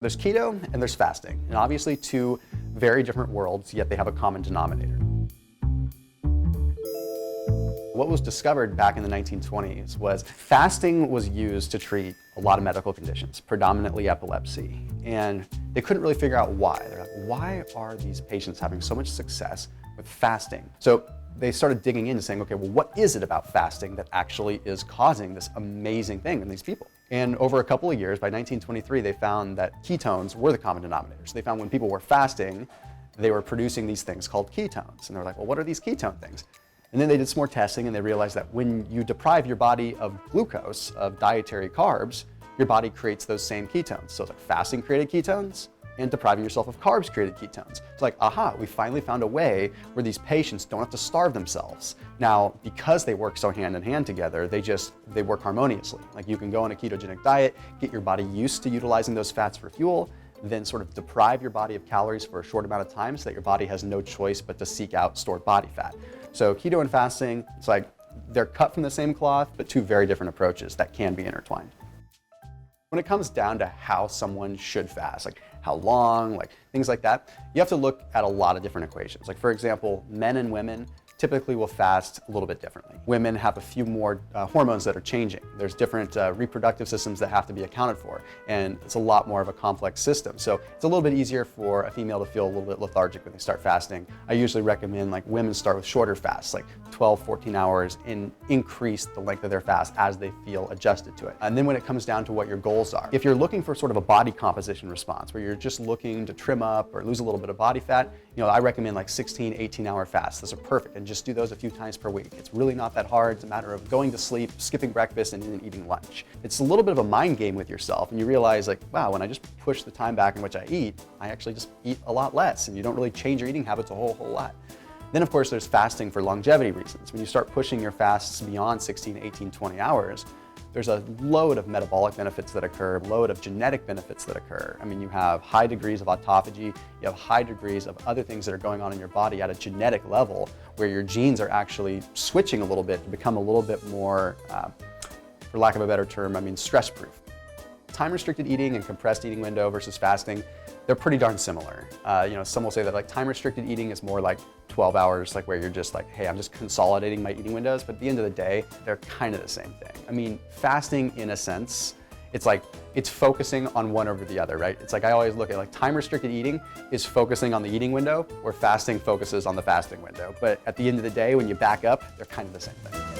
There's keto and there's fasting, and obviously two very different worlds, yet they have a common denominator. What was discovered back in the 1920s was fasting was used to treat a lot of medical conditions, predominantly epilepsy, and they couldn't really figure out why. They're like, why are these patients having so much success with fasting? So they started digging into saying, okay, well, what is it about fasting that actually is causing this amazing thing in these people? And over a couple of years, by 1923, they found that ketones were the common denominators. They found when people were fasting, they were producing these things called ketones. And they were like, well, what are these ketone things? And then they did some more testing and they realized that when you deprive your body of glucose, of dietary carbs, your body creates those same ketones. So it's like fasting created ketones, and depriving yourself of carbs created ketones. It's like, aha, we finally found a way where these patients don't have to starve themselves. Now, because they work so hand in hand together, they work harmoniously. Like you can go on a ketogenic diet, get your body used to utilizing those fats for fuel, then sort of deprive your body of calories for a short amount of time so that your body has no choice but to seek out stored body fat. So keto and fasting, it's like they're cut from the same cloth, but two very different approaches that can be intertwined. When it comes down to how someone should fast, like how long, like things like that, you have to look at a lot of different equations. Like for example, men and women typically will fast a little bit differently. Women have a few more hormones that are changing. There's different reproductive systems that have to be accounted for, and it's a lot more of a complex system. So it's a little bit easier for a female to feel a little bit lethargic when they start fasting. I usually recommend like women start with shorter fasts, like 12, 14 hours, and increase the length of their fast as they feel adjusted to it. And then when it comes down to what your goals are, if you're looking for sort of a body composition response, where you're just looking to trim up or lose a little bit of body fat, I recommend like 16, 18-hour fasts. Those are perfect, and just do those a few times per week. It's really not that hard. It's a matter of going to sleep, skipping breakfast, and then eating lunch. It's a little bit of a mind game with yourself, and you realize like, wow, when I just push the time back in which I eat, I actually just eat a lot less, and you don't really change your eating habits a whole lot. Then of course there's fasting for longevity reasons. When you start pushing your fasts beyond 16, 18, 20 hours, there's a load of metabolic benefits that occur, a load of genetic benefits that occur. I mean, you have high degrees of autophagy, you have high degrees of other things that are going on in your body at a genetic level, where your genes are actually switching a little bit to become a little bit more, for lack of a better term, stress-proof. Time-restricted eating and compressed eating window versus fasting, they're pretty darn similar. Some will say that like time-restricted eating is more like 12 hours, like where you're just like, hey, I'm just consolidating my eating windows, but at the end of the day, they're kind of the same thing. I mean, fasting in a sense, it's like, it's focusing on one over the other, right? It's like I always look at like time-restricted eating is focusing on the eating window, where fasting focuses on the fasting window. But at the end of the day, when you back up, they're kind of the same thing.